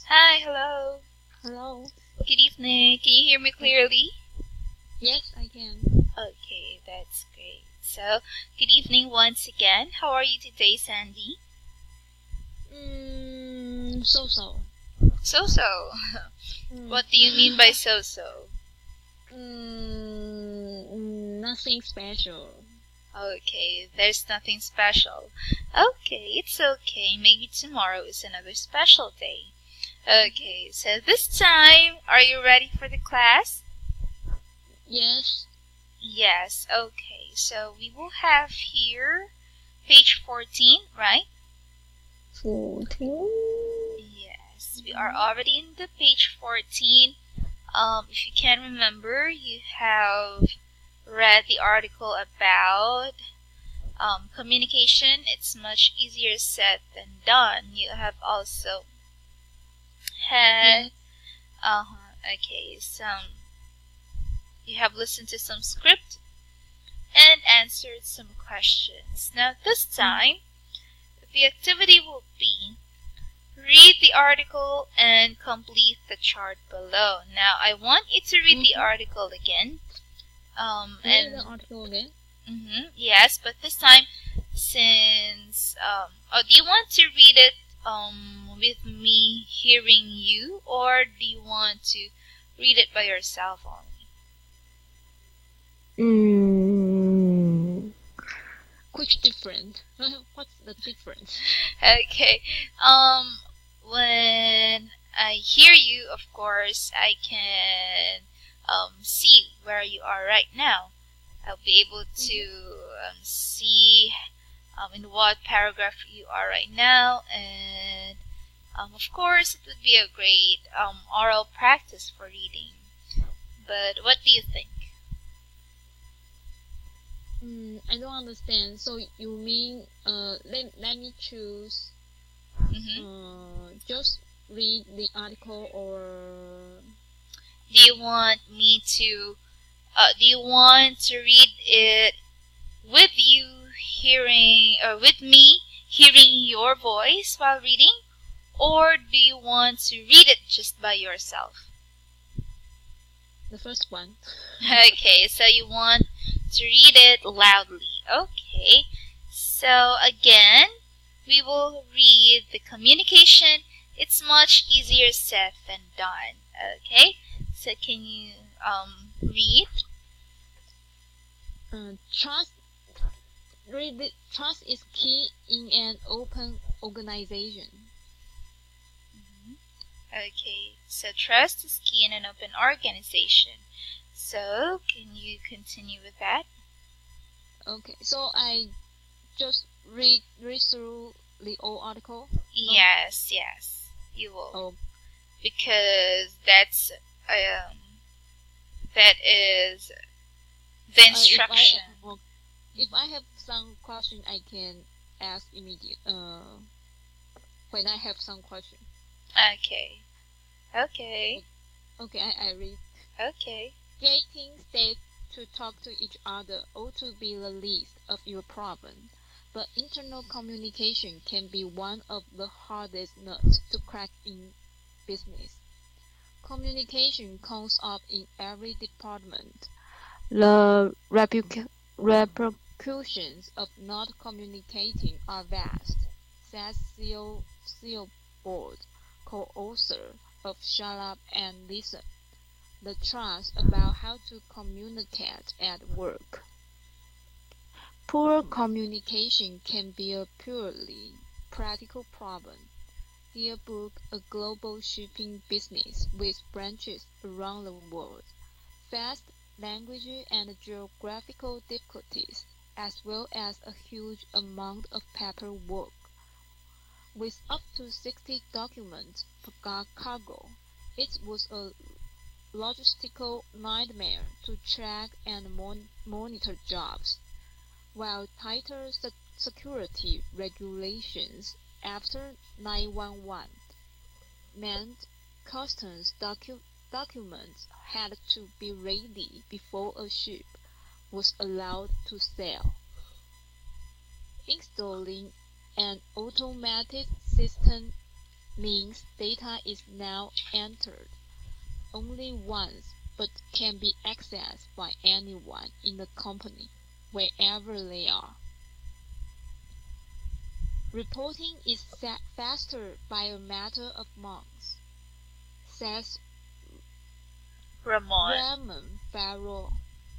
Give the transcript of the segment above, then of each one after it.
Hi, hello. Hello. Good evening. Can you hear me clearly? Yes, I can. Okay, that's great. So, good evening once again. How are you today, Sandy? So-so. So-so. What do you mean by so-so? Nothing special. Okay, there's nothing special. Okay, it's okay. Maybe tomorrow is another special day. Okay, so this time, are you ready for the class? Yes. Yes, okay. So we will have here page 14, right? 14. Yes, we are already in the page 14. If you can remember, you have read the article about communication. It's much easier said than done. You have also had, okay, you have listened to some script and answered some questions. Now this time, the activity will be read the article and complete the chart below. Now I want you to read the article again. Read the article again? Yes, but this time, since do you want to read it with me hearing you, or do you want to read it by yourself only? Which different? What's the difference? Okay. When I hear you, of course, I can see where you are right now. I'll be able to see in what paragraph you are right now, and of course, it would be a great oral practice for reading. But what do you think? I don't understand. So you mean let me choose just read the article, or do you want me to do you want to read it with you hearing, or with me hearing your voice while reading, or do you want to read it just by yourself? the first one? Okay, so you want to read it loudly. Okay, so again, we will read the communication. It's much easier said than done. Okay, so can you read? Trust is key in an open organization. Okay, so trust is key in an open organization. So, can you continue with that? Okay, so I just read through the whole article? Yes, you will. Oh. Because that is the instruction. If I have some question, I can ask immediately when I have some question. Okay. Okay, I read. Okay. Getting safe to talk to each other ought to be the least of your problem, but internal communication can be one of the hardest nuts to crack in business. Communication comes up in every department. The repercussions of not communicating are vast, says Board, co-author of Shut Up and Listen, The Trust About How to Communicate at Work. Poor communication can be a purely practical problem. Their book, A Global Shipping Business with Branches Around the World, vast language and geographical difficulties, as well as a huge amount of paperwork. With up to 60 documents per cargo, it was a logistical nightmare to track and monitor jobs, while tighter security regulations after 9/11 meant customs documents had to be ready before a ship was allowed to sail. Installing an automated system means data is now entered only once but can be accessed by anyone in the company, wherever they are. Reporting is set faster by a matter of months, says Ramon Farrell,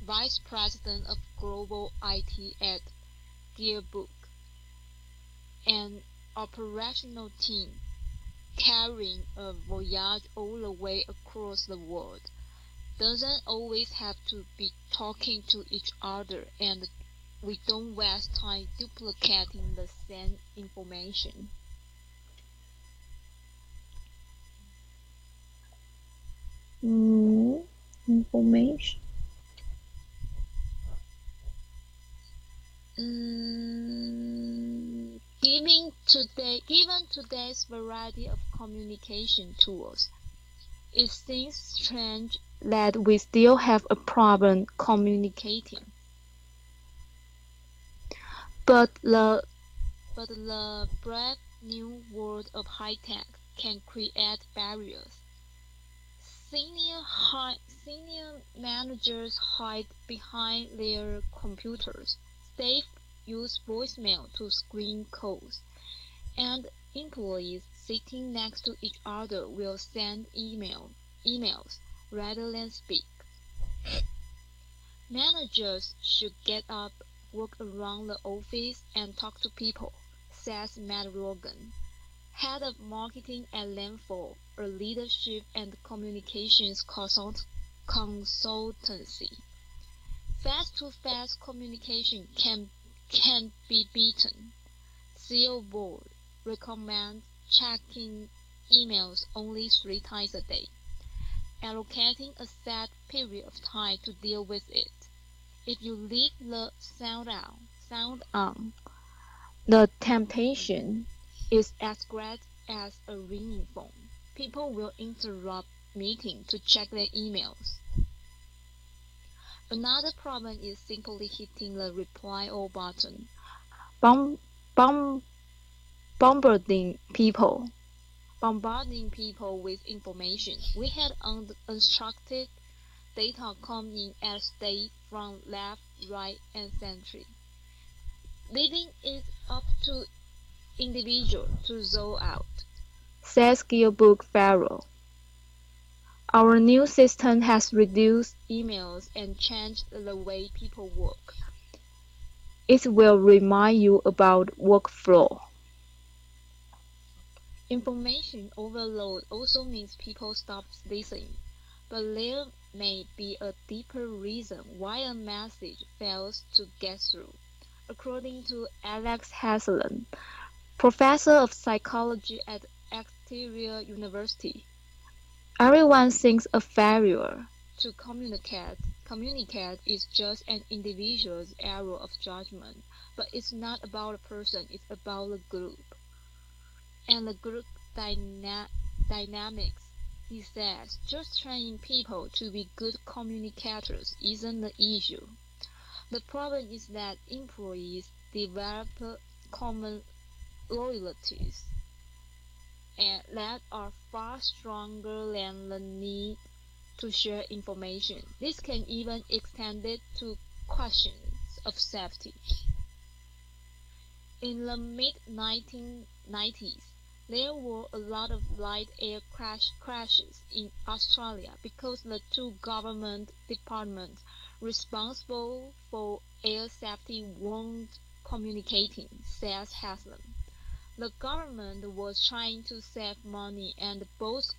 Vice President of Global IT at Gearbook, an operational team carrying a voyage all the way across the world. Doesn't always have to be talking to each other, and we don't waste time duplicating the same information. Information. Given today's variety of communication tools, it seems strange that we still have a problem communicating. But the brave new world of high tech can create barriers. Senior managers hide behind their computers. Staff use voicemail to screen calls, and employees sitting next to each other will send emails rather than speak. Managers should get up, walk around the office, and talk to people, says Matt Rogan, head of marketing at Landfall, a leadership and communications consultancy. Face-to-face communication can be beaten. CEO Board recommends checking emails only 3 times a day, allocating a set period of time to deal with it. If you leave the sound on, the temptation is as great as a ringing phone. People will interrupt meetings to check their emails. Another problem is simply hitting the reply all button, bombarding people with information. We had unstructured data come in as state from left, right, and center, leaving it up to individuals to zone out, says Gearbook Farrell. Our new system has reduced emails and changed the way people work. It will remind you about workflow. Information overload also means people stop listening, but there may be a deeper reason why a message fails to get through. According to Alex Haslam, professor of psychology at Exeter University, everyone thinks a failure to communicate is just an individual's error of judgment, but it's not about a person, it's about the group. And the group dynamics, he says, just training people to be good communicators isn't the issue. The problem is that employees develop common loyalties and that are far stronger than the need to share information. This can even extend it to questions of safety. In the mid-1990s, there were a lot of light air crashes in Australia because the 2 government departments responsible for air safety weren't communicating, says Haslam. The government was trying to save money and both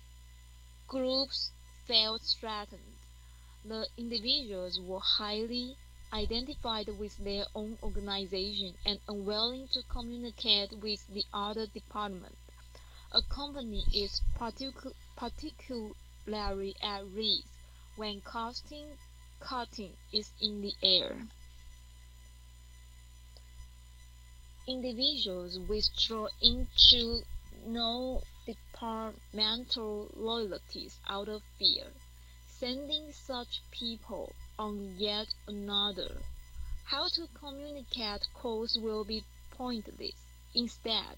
groups felt threatened. The individuals were highly identified with their own organization and unwilling to communicate with the other department. A company is particularly at risk when cutting is in the air. Individuals withdraw into non-departmental loyalties out of fear. Sending such people on yet another how to communicate calls will be pointless. Instead,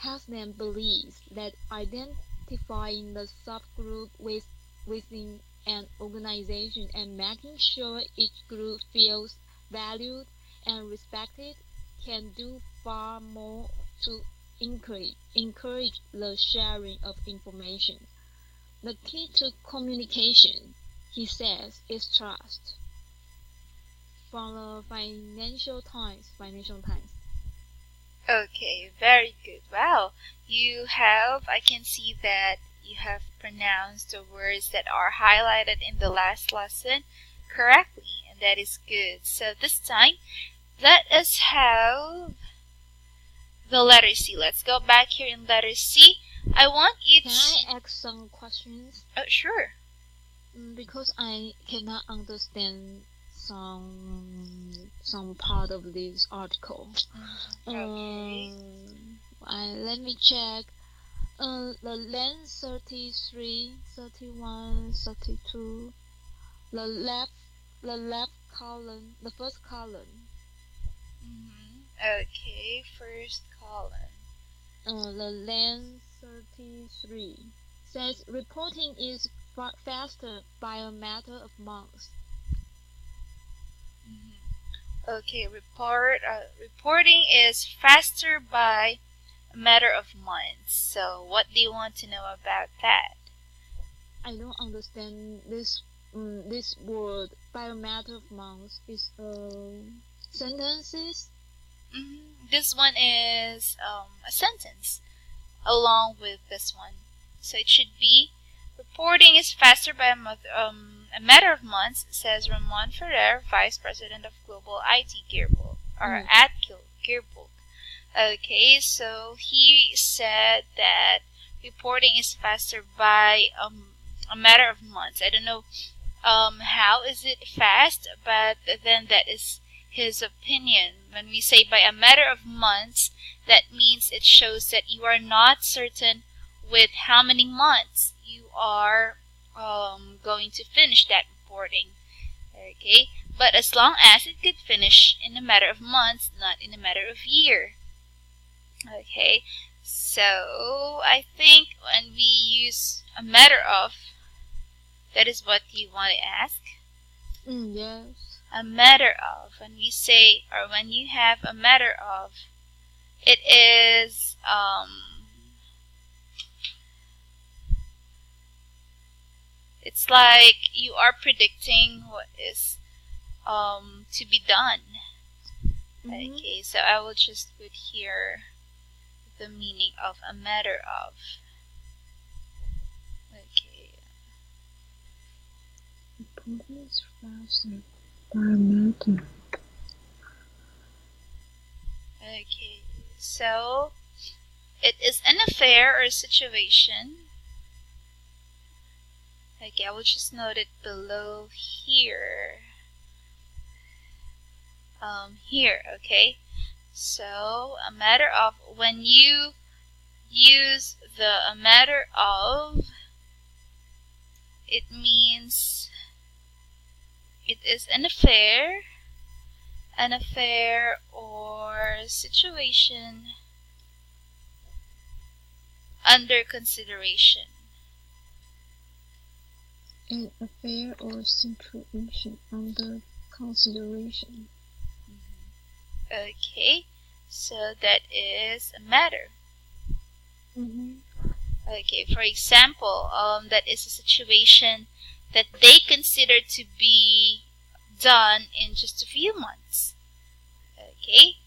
Haslam believes that identifying the subgroup within an organization and making sure each group feels valued and respected can do far more to encourage the sharing of information. The key to communication, he says, is trust. From the Financial Times. Okay, very good. Wow, I can see that you have pronounced the words that are highlighted in the last lesson correctly, and that is good. So this time, let us have the letter C. Let's go back here in letter C. I want you to... Can I ask some questions? Oh, sure. Because I cannot understand some part of this article. Okay. Let me check. The line 33, 31, 32. The left column, the first column. Okay, first column. The line 33 says reporting is faster by a matter of months. Okay, reporting is faster by a matter of months. So what do you want to know about that? I don't understand this word by a matter of months. Is sentences? This one is a sentence along with this one. So it should be reporting is faster by a matter of months, says Ramon Ferrer, Vice President of Global IT Gearbook, or at Gearbook. Okay, so he said that reporting is faster by a matter of months. I don't know how is it fast, but then that is his opinion. When we say by a matter of months, that means it shows that you are not certain with how many months you are going to finish that reporting. Okay, but as long as it could finish in a matter of months, not in a matter of year. Okay, so I think when we use a matter of, that is what you want to ask? Yes. A matter of, when we say, or when you have a matter of, it is it's like you are predicting what is to be done. Okay, so I will just put here the meaning of a matter of. Okay. Reporting is faster by a matter. Okay, so it is an affair or a situation. Okay, I will just note it below here. Here, okay? So, a matter of, when you use a matter of, it means it is an affair or situation under consideration. An affair or situation under consideration. Okay, so that is a matter. Okay, for example, that is a situation that they consider to be done in just a few months. Okay,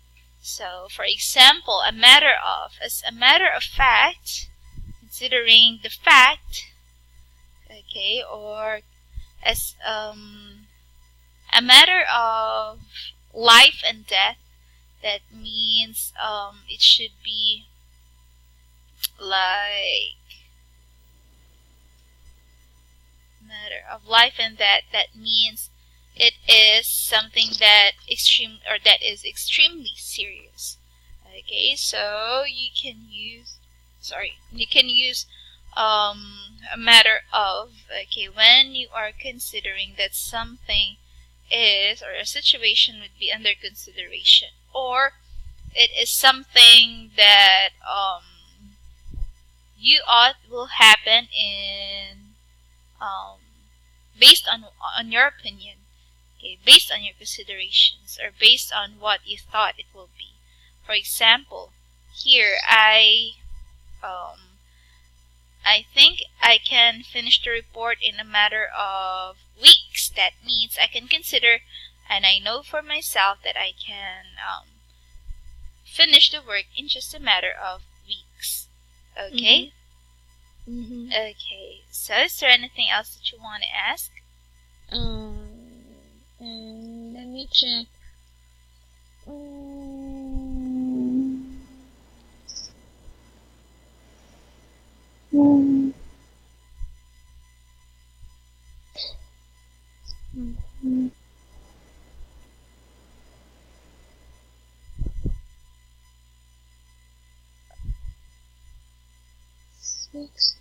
so for example, a matter of, as a matter of fact, considering the fact, okay, or as a matter of life and death, that means it should be like matter of life and death. That means it is something that is extremely serious. Okay, so you can use a matter of, okay, when you are considering that something is, or a situation would be under consideration, or it is something that you ought will happen in based on your opinion, okay, based on your considerations, or based on what you thought it will be. For example, here I think I can finish the report in a matter of weeks. That means I can consider, and I know for myself that I can finish the work in just a matter of weeks. Okay? Mm-hmm. Okay. So is there anything else that you want to ask? Let me check. Six.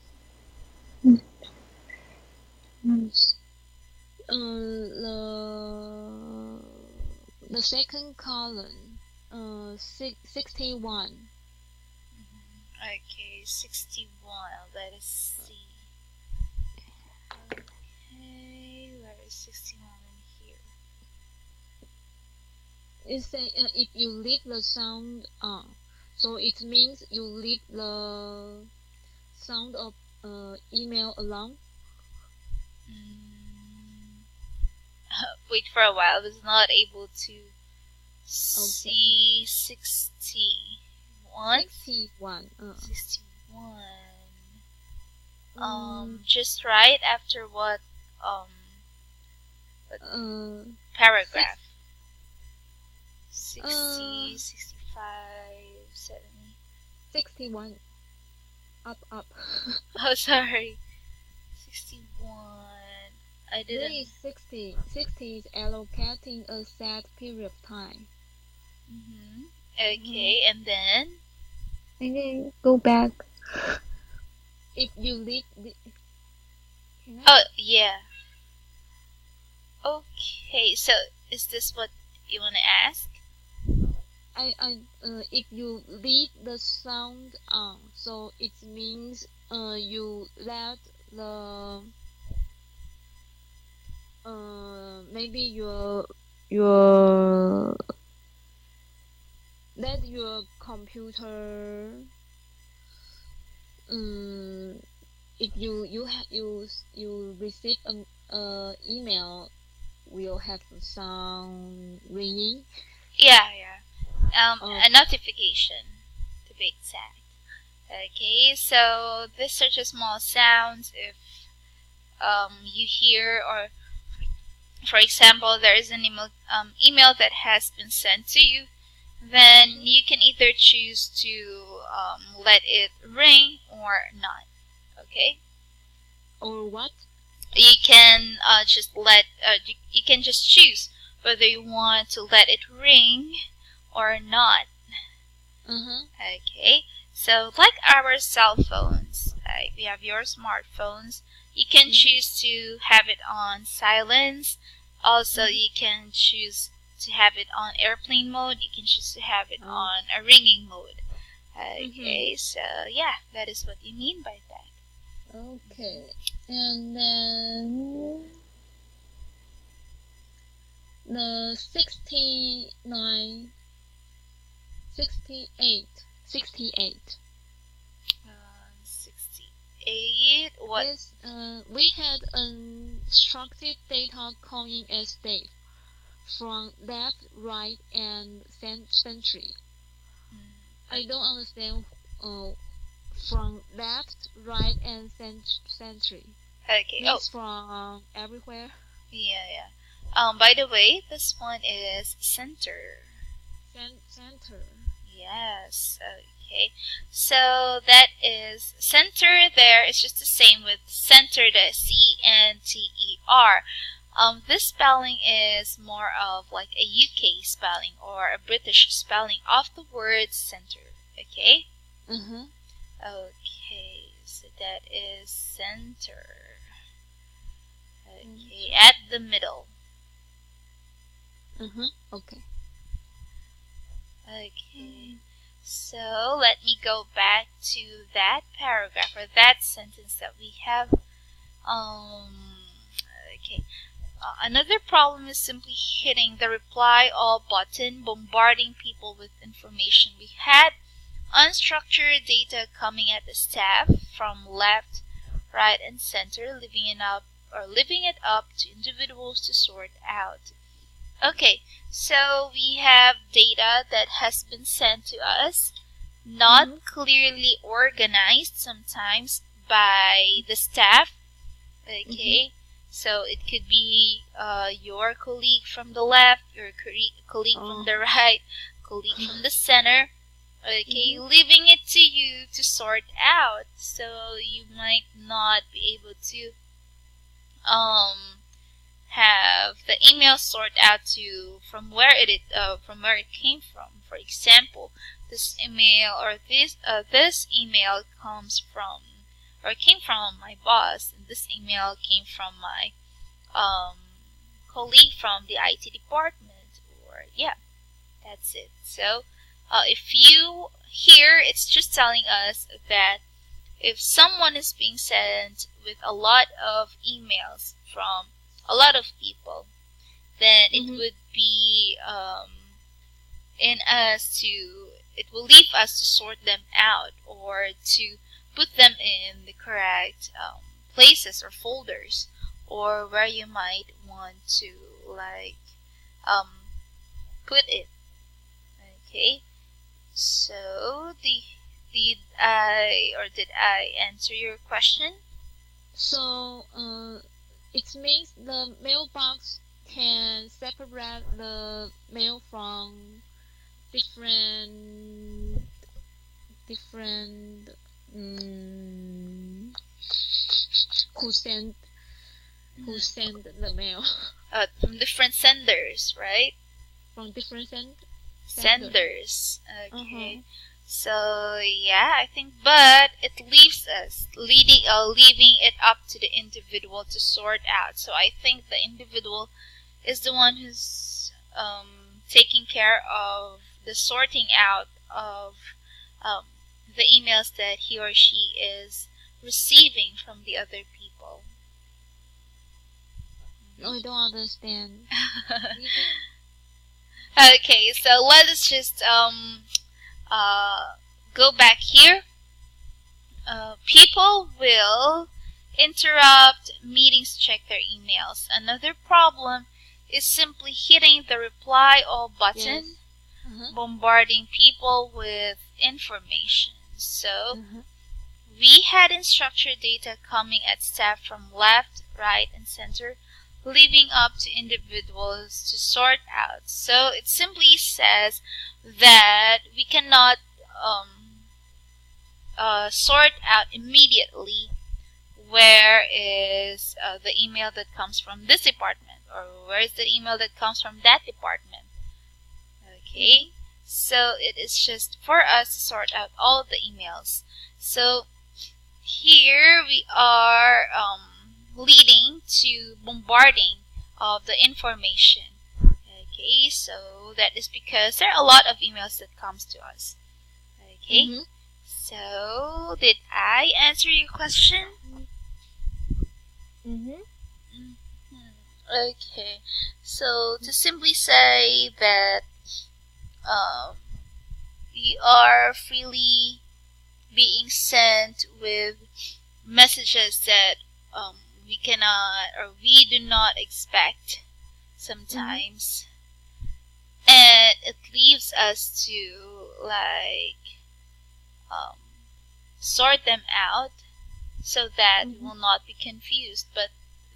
The second column, 61. Okay, 61. Let us see. Okay, where is 61 in here? It say if you leave the sound on, so it means you leave the sound of email alone. Wait for a while. I was not able to see 61. 61. 61. Just right after what paragraph? 60, 65, 70. 61. Up. Oh, sorry. 61. I didn't. There is 60. 60 is allocating a set period of time. Okay, and then go back. If you leave the... Oh, yeah. Okay, so is this what you want to ask? If you leave the sound on, so it means you let the maybe your let your computer if you receive an email will have sound ringing. Yeah. A notification, to be exact. Okay, so these are just small sounds. If you hear, or for example, there is an email that has been sent to you, then you can either choose to let it ring or not. Okay. Or what? You can you can just choose whether you want to let it ring or not. Okay, so like our cell phones, we have your smartphones. You can choose to have it on silence. Also, you can choose to have it on airplane mode. You can choose to have it on a ringing mode. Okay, so yeah, that is what you mean by that. Okay, and then the 69, 68, 68. 68. What? Yes, we had unstructured data coming as date from left, right, and century. I don't understand from left, right, and century. Okay. It's from everywhere. Yeah. By the way, this one is center. Center. Yes. Okay. So that is center. There is just the same with center, the CENTER. This spelling is more of like a UK spelling or a British spelling of the word center. Okay. Okay. So that is center. Okay, at the middle. Okay. Okay. So let me go back to that paragraph or that sentence that we have. Okay. Another problem is simply hitting the reply all button, bombarding people with information. We had unstructured data coming at the staff from left, right, and center, leaving it up to individuals to sort out. Okay, so we have data that has been sent to us, not clearly organized sometimes by the staff. Okay, so it could be your colleague from the left, your colleague from the right, colleague from the center. Okay, leaving it to you to sort out. So you might not be able to have the email sort out to from where it came from. For example, this email or this email comes from or came from my boss, and this email came from my colleague from the IT department, or yeah, that's it. So if you here, it's just telling us that if someone is being sent with a lot of emails from a lot of people, then it would be it will leave us to sort them out or to put them in the correct places or folders, or where you might want to put it. Okay, so did I answer your question? So it means the mailbox can separate the mail from different who sent the mail From different senders, right? from different Senders. Okay. So yeah, I think, but it leaves us leaving it up to the individual to sort out. So I think the individual is the one who's taking care of the sorting out of the emails that he or she is receiving from the other people. I don't understand. Okay, so let us just go back here. People will interrupt meetings to check their emails. Another problem is simply hitting the reply all button, bombarding people with information. So we had unstructured data coming at staff from left, right, and center, leaving up to individuals to sort out. So it simply says that we cannot sort out immediately where is the email that comes from this department, or where is the email that comes from that department. Okay, so it is just for us to sort out all of the emails. So here we are leading to bombarding of the information. Okay, so that is because there are a lot of emails that comes to us. Okay, so did I answer your question? Okay, so to simply say that we are freely being sent with messages that we cannot or we do not expect sometimes, and it leaves us to sort them out so that we will not be confused. But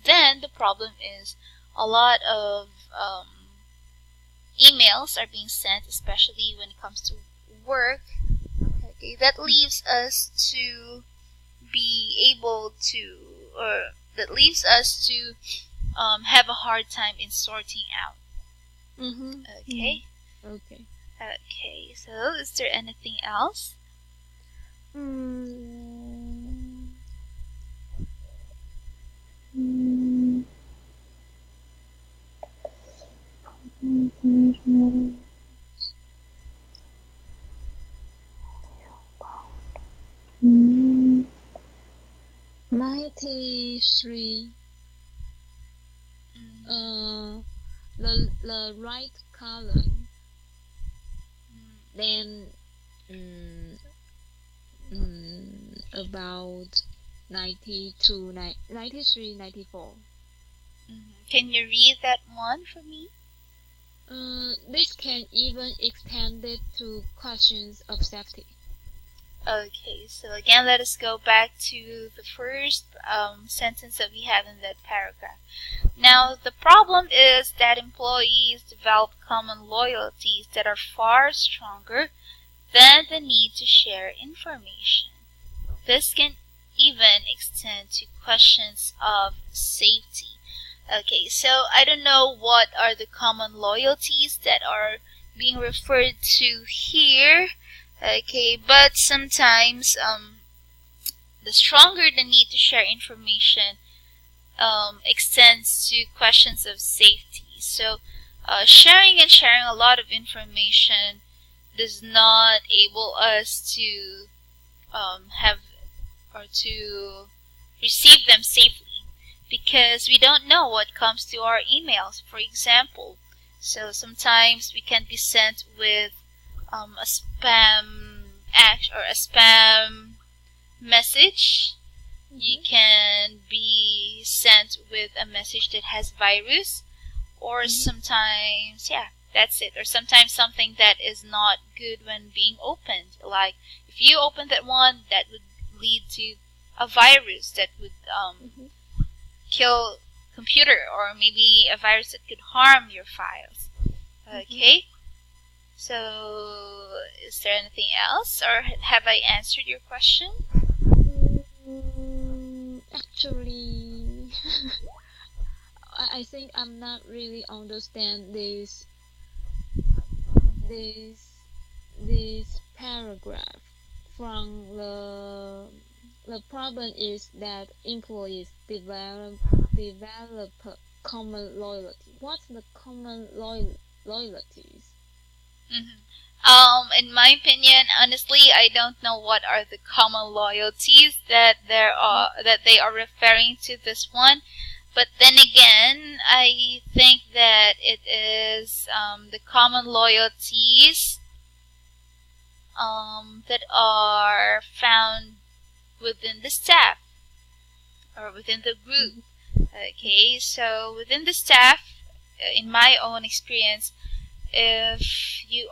then the problem is a lot of emails are being sent, especially when it comes to work. Okay, that leaves us to be able to, or that leaves us to have a hard time in sorting out. Okay. Okay. So, is there anything else? 93. The right column. Then about 92, 93, 94. Can you read that one for me? This can even extend it to questions of safety. Okay, so again, let us go back to the first sentence that we have in that paragraph. Now, the problem is that employees develop common loyalties that are far stronger than the need to share information. This can even extend to questions of safety. Okay, so I don't know what are the common loyalties that are being referred to here. Okay, but sometimes the stronger the need to share information extends to questions of safety. So sharing a lot of information does not enable us to have or to receive them safely, because we don't know what comes to our emails, for example. So sometimes we can be sent with a spam act or a spam message. You can be sent with a message that has virus, or sometimes, that's it. Or sometimes something that is not good when being opened. Like if you open that one, that would lead to a virus that would kill computer, or maybe a virus that could harm your files. Okay. So, is there anything else, or have I answered your question? Actually, I think I'm not really understand this paragraph. From the problem is that employees develop common loyalty. What's the common loyalties? In my opinion, honestly, I don't know what are the common loyalties that they are referring to this one. But then again, I think that it is the common loyalties that are found within the staff or within the group. Okay, so within the staff, in my own experience, if you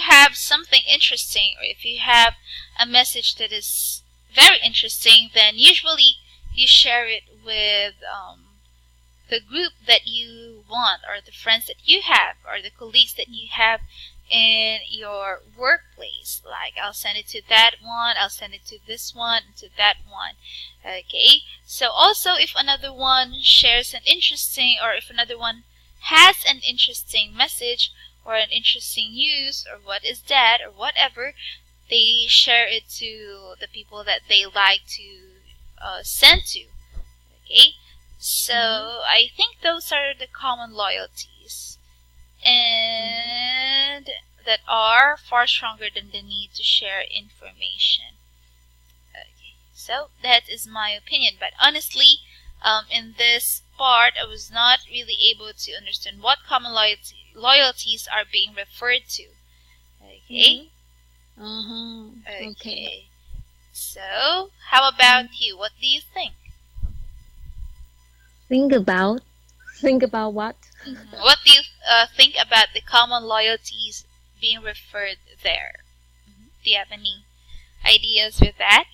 have something interesting, or if you have a message that is very interesting, then usually you share it with the group that you want, or the friends that you have, or the colleagues that you have in your workplace. Like, I'll send it to that one, I'll send it to this one, and to that one. Okay, so also if another one shares an interesting, or if another one has an interesting message or an interesting news, or what is that, or whatever, they share it to the people that they like to send to. Okay, so I think those are the common loyalties, and that are far stronger than the need to share information. Okay, so that is my opinion, but honestly, in this part, I was not really able to understand what common loyalties are being referred to. Okay? Okay. So, how about you? What do you think? Think about what? What do you think about the common loyalties being referred there? Do you have any ideas with that?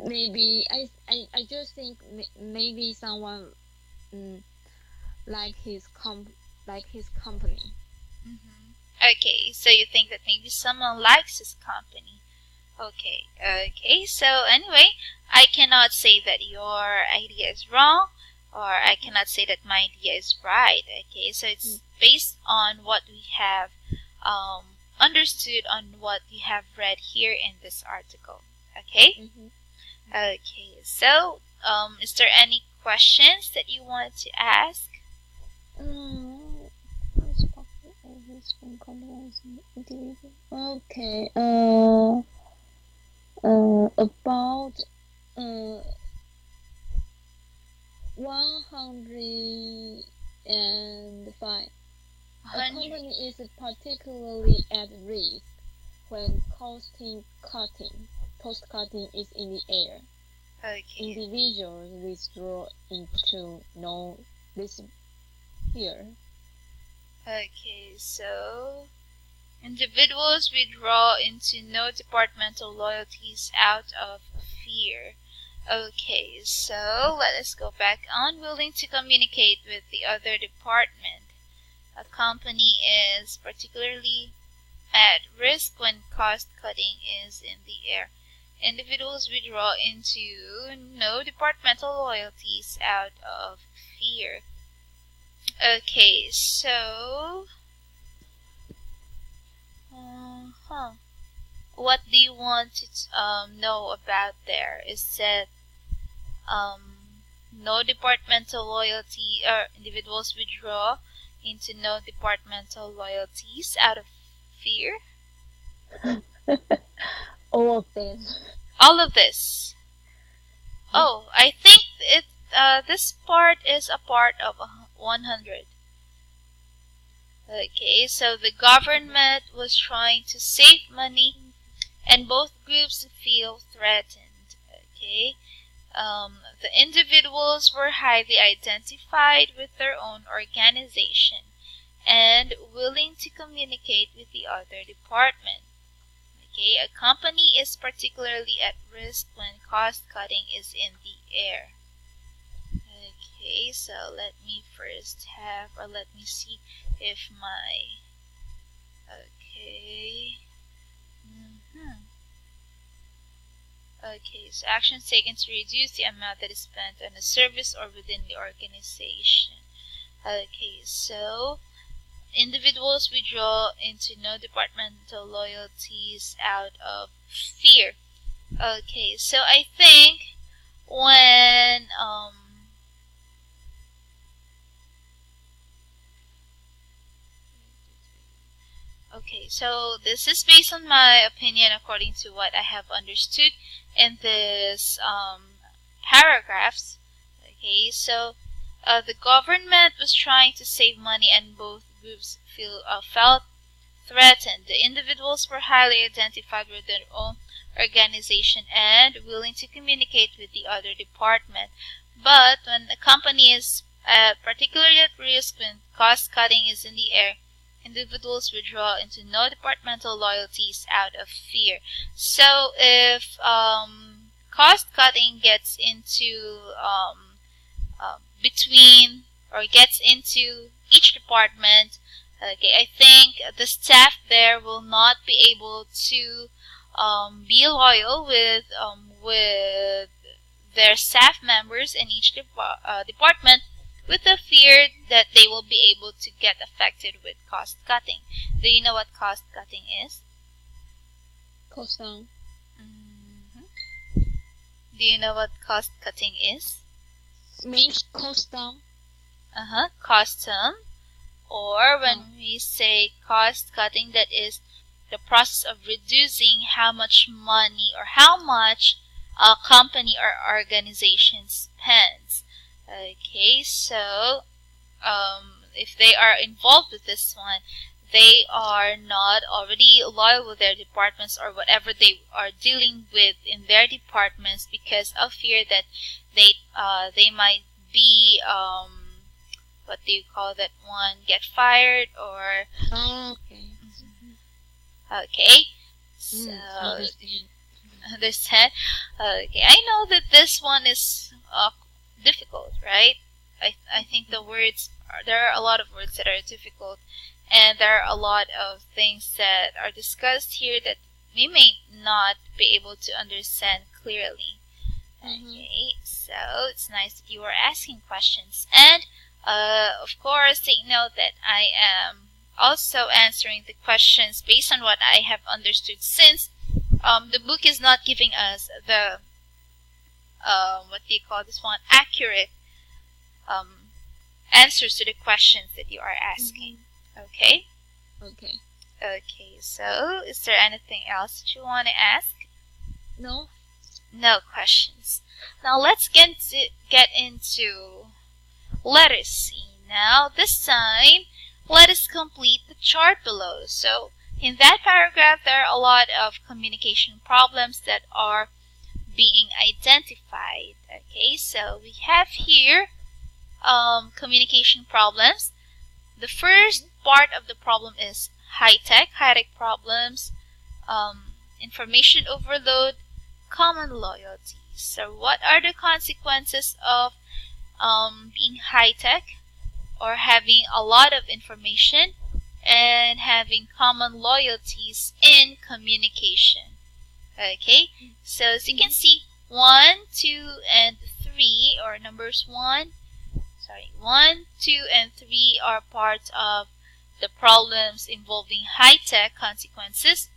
Maybe I just think maybe someone like his company. Okay, so you think that maybe someone likes his company. Okay, so anyway, I cannot say that your idea is wrong, or I cannot say that my idea is right. Okay, so it's based on what we have understood, on what we have read here in this article. Okay? Okay, so is there any questions that you wanted to ask? risk when compromising individual. Okay. About 105. A company is particularly at risk when cost cutting is in the air. Okay. Individuals withdraw into no risk fear. Okay, so individuals withdraw into no departmental loyalties out of fear. Okay, so let us go back. Unwilling to communicate with the other department. A company is particularly at risk when cost cutting is in the air. Individuals withdraw into no departmental loyalties out of fear. Okay, so what do you want to know about there? Is that no departmental loyalty, or individuals withdraw into no departmental loyalties out of fear? All of them. All of this. Oh, I think this part is a part of 100. Okay, so the government was trying to save money and both groups feel threatened. Okay, the individuals were highly identified with their own organization and willing to communicate with the other department. Okay, a company is particularly at risk when cost cutting is in the air. Okay, so let me see if my, okay, okay, so actions taken to reduce the amount that is spent on a service or within the organization. Okay, so individuals withdraw into no departmental loyalties out of fear. Okay, so I think when okay, so this is based on my opinion according to what I have understood in this paragraphs. Okay, so the government was trying to save money and both groups felt threatened. The individuals were highly identified with their own organization and willing to communicate with the other department. But when a company is particularly at risk when cost cutting is in the air, individuals withdraw into no departmental loyalties out of fear. So if cost cutting gets into between or gets into each department, okay, I think the staff there will not be able to be loyal with their staff members in each department, with the fear that they will be able to get affected with cost cutting. Do you know what cost cutting is? Cost down. Do you know what cost cutting is? Means cost down. Custom. Or when we say cost cutting, that is the process of reducing how much money or how much a company or organization spends. Okay, so if they are involved with this one, they are not already loyal with their departments or whatever they are dealing with in their departments because of fear that they might be what do you call that one, get fired or okay, so understand. Okay, I know that this one is difficult, right? I think there are a lot of words that are difficult, and there are a lot of things that are discussed here that we may not be able to understand clearly. Okay, so it's nice that you are asking questions, and of course take note that I am also answering the questions based on what I have understood, since the book is not giving us the what do you call this one, accurate answers to the questions that you are asking. Okay, Okay. Okay, so is there anything else that you want to ask? No. No questions. Now let's get into letter C. Now this time, let us complete the chart below. So in that paragraph, there are a lot of communication problems that are being identified. Okay, so we have here communication problems. The first part of the problem is high-tech problems, information overload, common loyalties. So what are the consequences of being high-tech or having a lot of information and having common loyalties in communication? Okay, so as you can see, 1, 2, and 3, or numbers 1, 2, and 3 are parts of the problems involving high-tech consequences.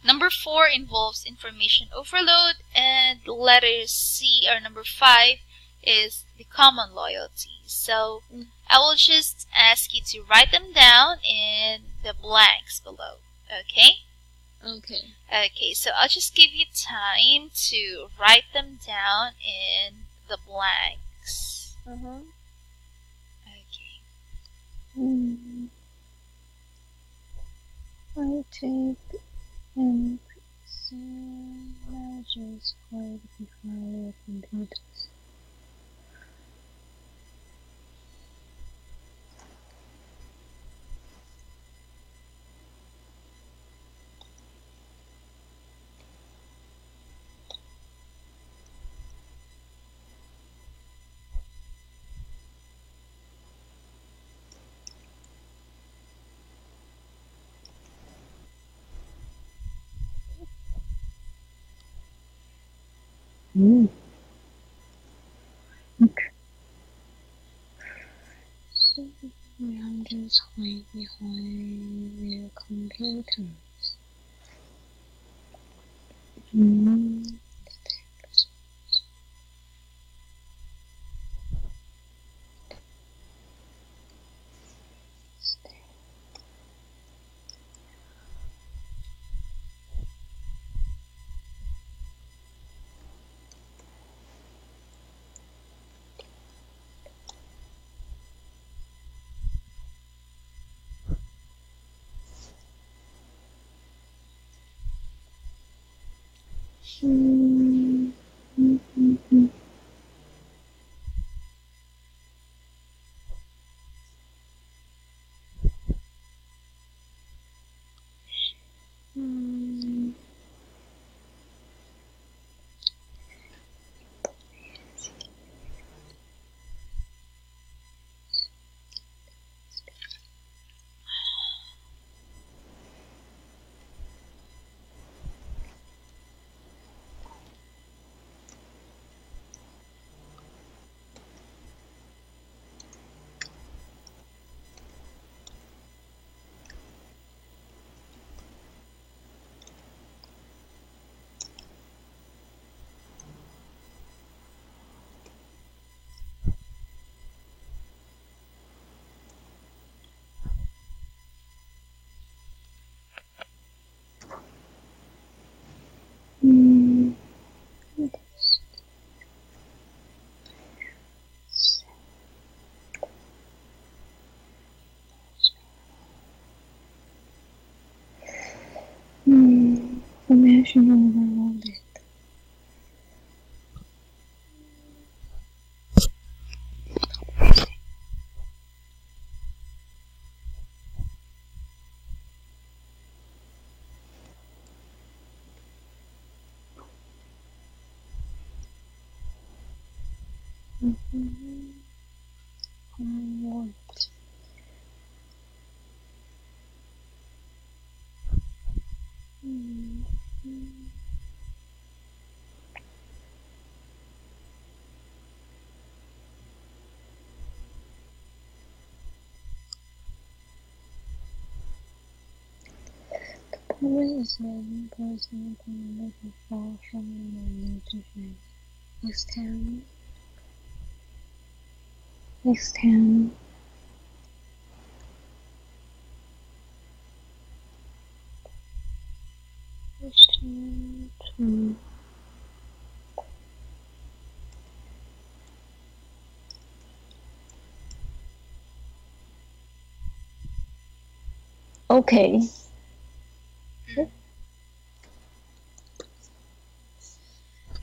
Number 4 involves information overload, and letter C, or number 5, is the common loyalty. So I will just ask you to write them down in the blanks below. Okay? Okay. Okay, so I'll just give you time to write them down in the blanks. Okay. I take and present measures for the behavior computers. Okay. So I'm just hide behind their computers. Information overloaded. Power is one person can make a fall from the nutrition. Next time. Okay.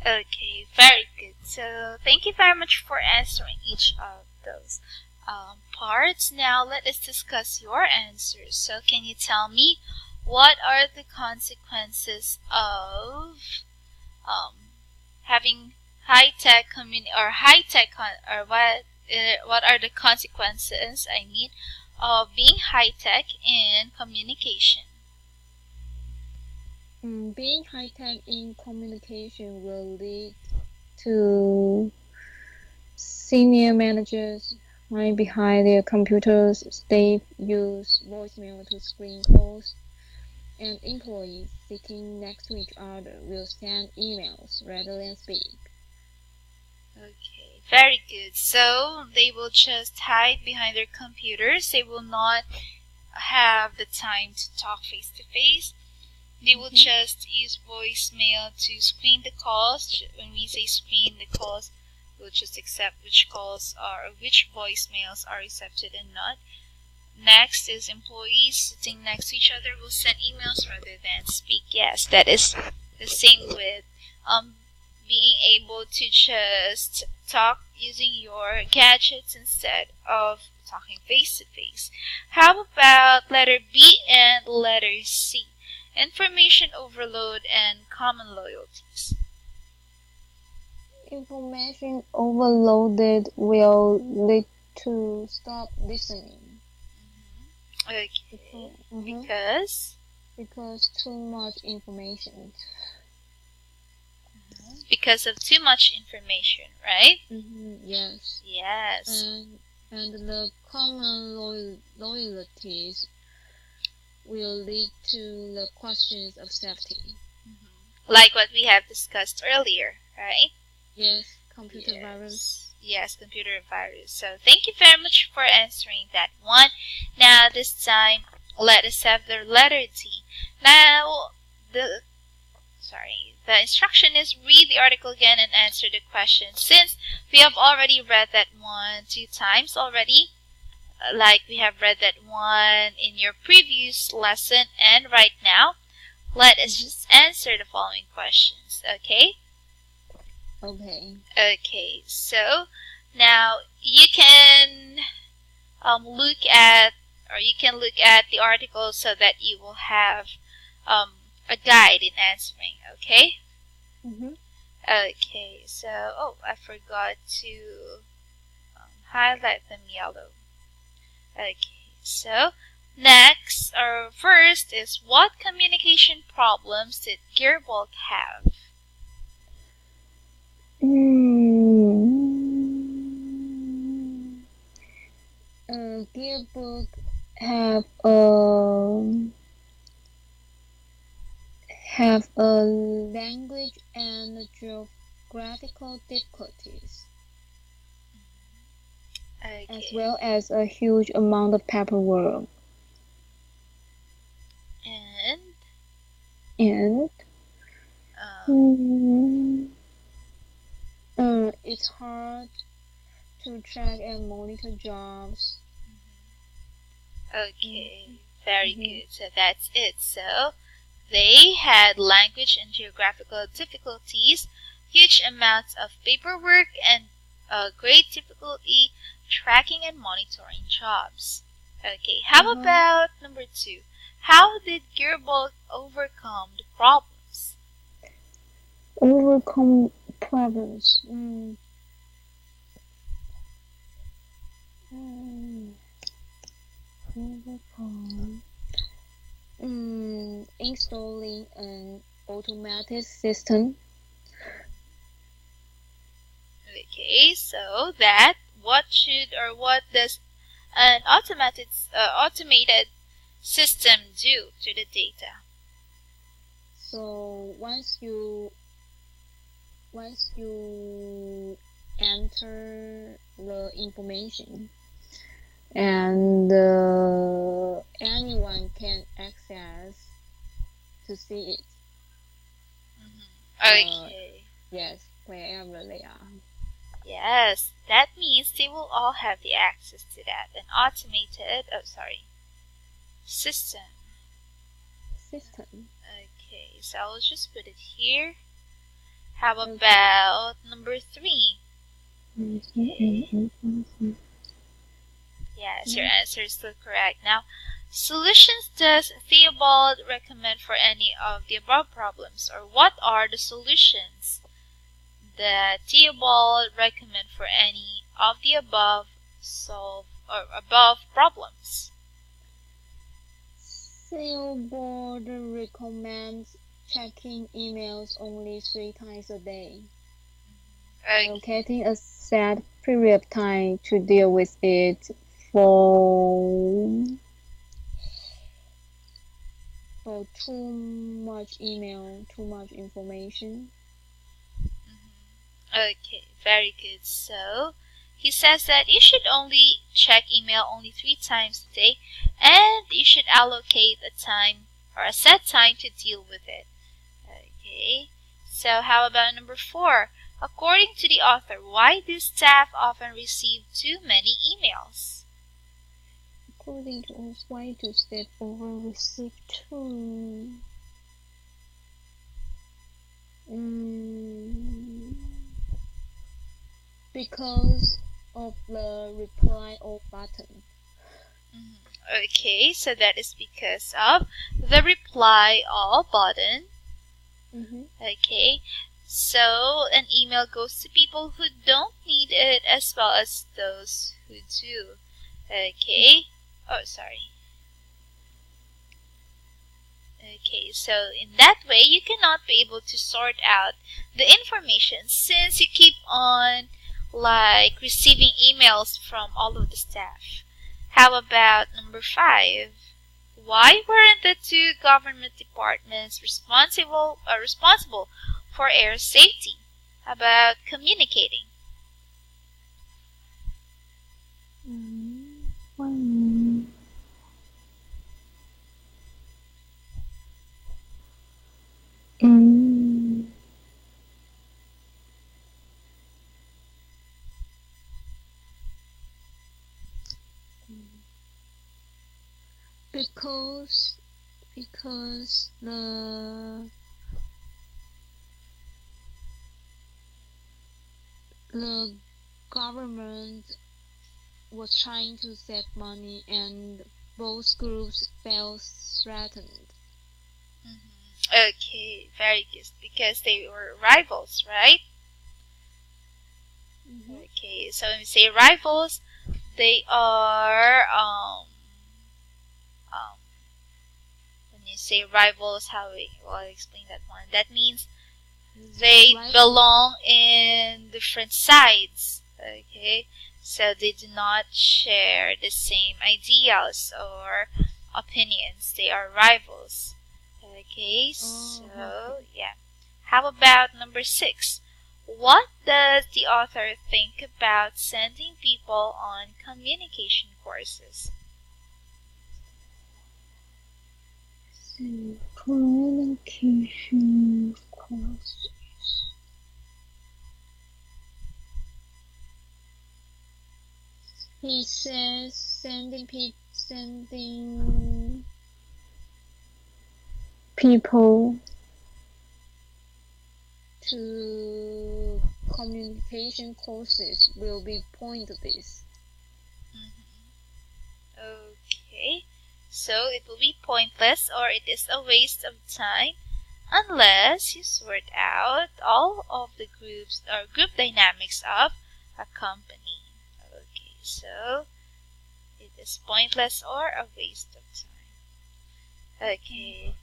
Okay, very good. So thank you very much for answering each of those parts. Now let us discuss your answers. So can you tell me what are the consequences of having high-tech what are the consequences, I mean, of being high-tech in communication? Being high-tech in communication will lead to senior managers hide behind their computers, staff use voicemail to screen calls, and employees sitting next to each other will send emails rather than speak. Okay, very good. So they will just hide behind their computers. They will not have the time to talk face to face. They will just use voicemail to screen the calls. When we say screen the calls, we'll just accept which calls are, or which voicemails are accepted and not. Next is employees sitting next to each other will send emails rather than speak. Yes, that is the same with being able to just talk using your gadgets instead of talking face to face. How about letter B and letter C? Information overload and common loyalties. Information overloaded will lead to stop listening. Okay. Because too much information. Because of too much information, right? Yes. Yes. And the common loyalties will lead to the questions of safety. Like what we have discussed earlier, right? Yes, computer virus. Yes, computer virus. So thank you very much for answering that one. Now this time, let us have the letter D. Now, the instruction is read the article again and answer the question. Since we have already read that one 2 times already, like we have read that one in your previous lesson and right now, let us just answer the following questions, okay? Okay, so now you can look at the article so that you will have a guide in answering, okay? Okay, so I forgot to highlight them yellow. Okay, so next or first is what communication problems did Gearbolt have? Gearbolt have language and geographical difficulties. Okay. As well as a huge amount of paperwork. And it's hard to track and monitor jobs. Okay, very good. So that's it. So they had language and geographical difficulties, huge amounts of paperwork, and great difficulty tracking and monitoring jobs. Okay, how about number 2? How did Gearbolt overcome the problems? Overcome problems. Installing an automated system. Okay, so that what does an automated system do to the data? So once you enter the information, and anyone can access to see it. Okay. Yes, wherever they are. Yes, that means they will all have the access to that. An automated System. System. Okay, so I'll just put it here. How about number 3? Yes, your answer is still correct. Now, solutions does Theobald recommend for any of the above problems? Or what are the solutions that Theobald recommend for any of the above problems? Theobald recommends checking emails only 3 times a day. Allocating a set period of time to deal with it for too much email, too much information. Okay, very good. So, he says that you should only check email only 3 times a day, and you should allocate a time or a set time to deal with it. Okay, so how about number 4? According to the author, why do staff often receive too many emails? According to us, why do staff often receive too? Because of the reply all button. Okay, so that is because of the reply all button. Okay, so an email goes to people who don't need it as well as those who do. Okay, oh sorry. Okay, so in that way you cannot be able to sort out the information since you keep on like receiving emails from all of the staff. How about number 5? Why weren't the 2 government departments responsible for air safety? How about communicating? Because the government was trying to save money and both groups felt threatened. Okay, very good. Because they were rivals, right? Okay, so when we say rivals, they are when you say rivals, I'll explain that one. That means they belong in different sides. Okay, so they do not share the same ideals or opinions. They are rivals. Okay, so yeah. How about number 6? What does the author think about sending people on communication courses? Communication courses. He says sending people to communication courses will be pointless. Okay, so it will be pointless or it is a waste of time unless you sort out all of the groups or group dynamics of a company. Okay, so it is pointless or a waste of time. Okay.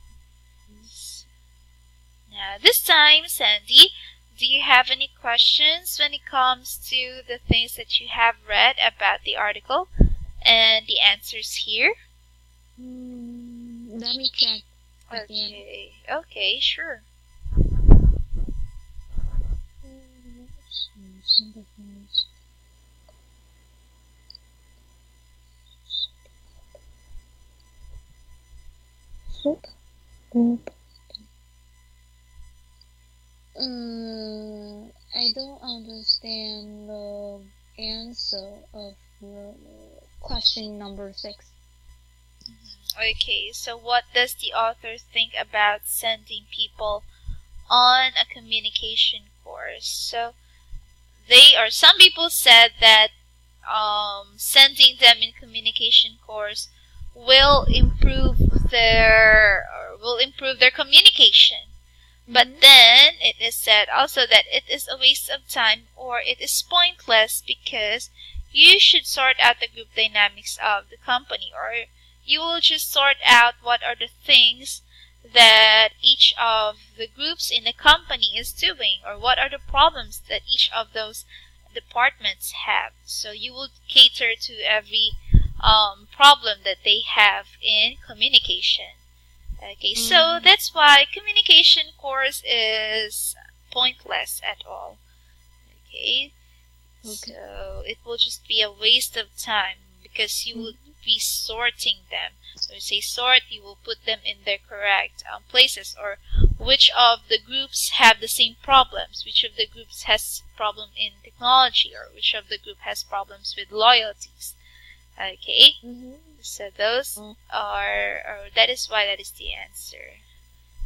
Now this time, Sandy, do you have any questions when it comes to the things that you have read about the article and the answers here? Let me check. Okay, okay, sure. I don't understand the answer of the question number 6. Okay, so what does the author think about sending people on a communication course? So some people said that sending them in communication course will improve their communication. But then it is said also that it is a waste of time or it is pointless because you should sort out the group dynamics of the company, or you will just sort out what are the things that each of the groups in the company is doing, or what are the problems that each of those departments have. So you will cater to every problem that they have in communication. Okay, so that's why communication course is pointless at all. Okay, so it will just be a waste of time because you will be sorting them. So you say sort, you will put them in their correct places, or which of the groups have the same problems, which of the groups has problem in technology, or which of the group has problems with loyalties. Okay, so those are, or that is why that is the answer.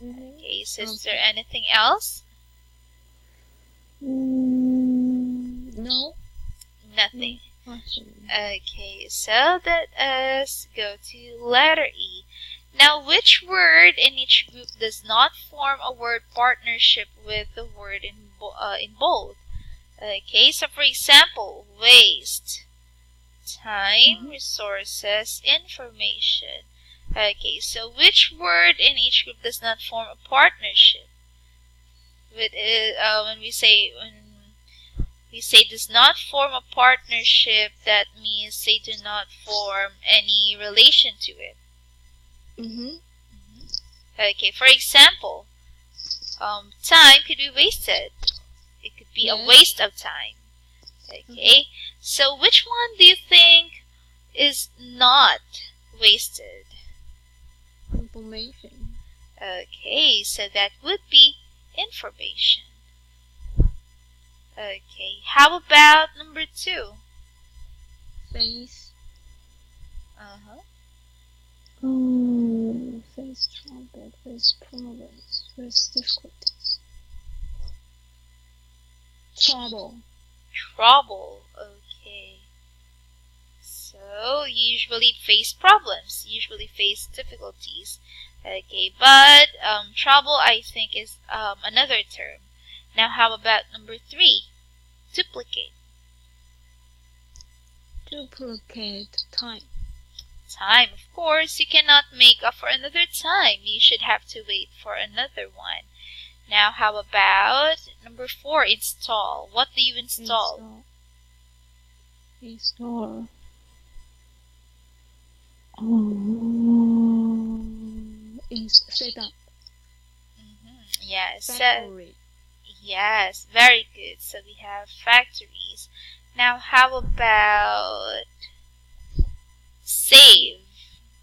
Okay, so is there anything else? No. Nothing. Okay, so let us go to letter E. Now, which word in each group does not form a word partnership with the word in bold? Okay, so for example, waste, time, resources, information. Okay, so which word in each group does not form a partnership? When we say does not form a partnership, that means they do not form any relation to it. Okay, for example, time could be wasted. It could be a waste of time. Okay, so which one do you think is not wasted? Information. Okay, so that would be information. Okay, how about number 2? Face. Face trouble, face problems, face difficulties. Trouble. Trouble, okay. So, usually face problems, usually face difficulties. Okay, but trouble I think is another term. Now, how about number 3? Duplicate. Duplicate time. Time, of course, you cannot make up for another time. You should have to wait for another one. Now, how about number 4? Install. What do you install? Install. Set up. Yes. Factory. Yes, very good. So we have factories. Now, how about save?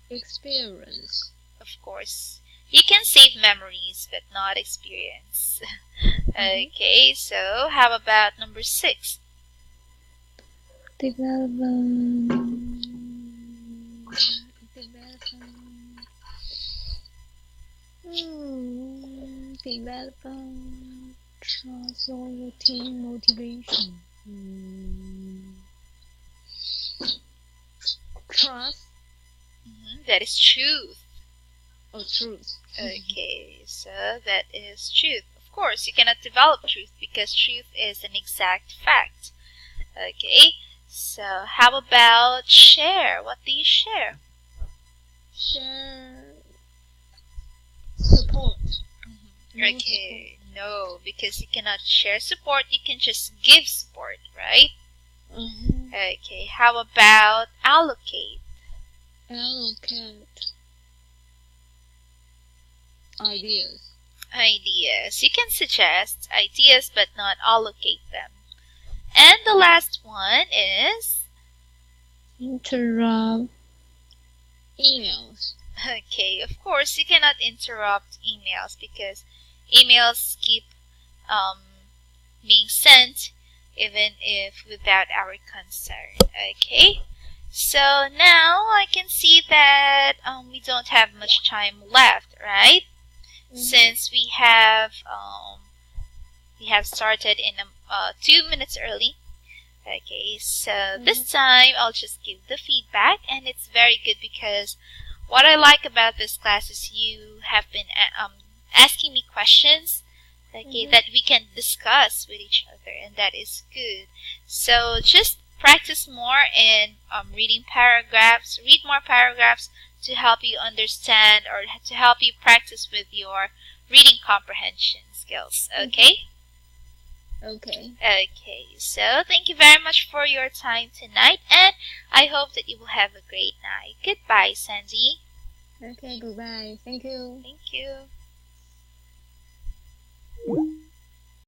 Experience. Of course. You can save memories, but not experience. Okay, so how about number 6? Development. Development. Trust, loyalty, motivation. Trust. That is truth. Or truth. Okay, so that is truth. Of course, you cannot develop truth because truth is an exact fact. Okay, so how about share? What do you share? Share. Support. Okay, no, because you cannot share support, you can just give support, right? Okay, how about allocate? Allocate. Ideas. Ideas. You can suggest ideas but not allocate them. And the last one is Interrupt. Emails. okay, of course you cannot interrupt emails because emails keep being sent even if without our concern. Okay, So now I can see that we don't have much time left, right? Since we have started in 2 minutes early. Okay, so this time I'll just give the feedback, and it's very good because what I like about this class is you have been asking me questions, okay, that we can discuss with each other, and that is good. So just practice more in reading paragraphs. Read more paragraphs to help you understand or to help you practice with your reading comprehension skills. Okay? Okay. Okay, so thank you very much for your time tonight, and I hope that you will have a great night. Goodbye, Sandy. Okay, goodbye. Thank you. Thank you.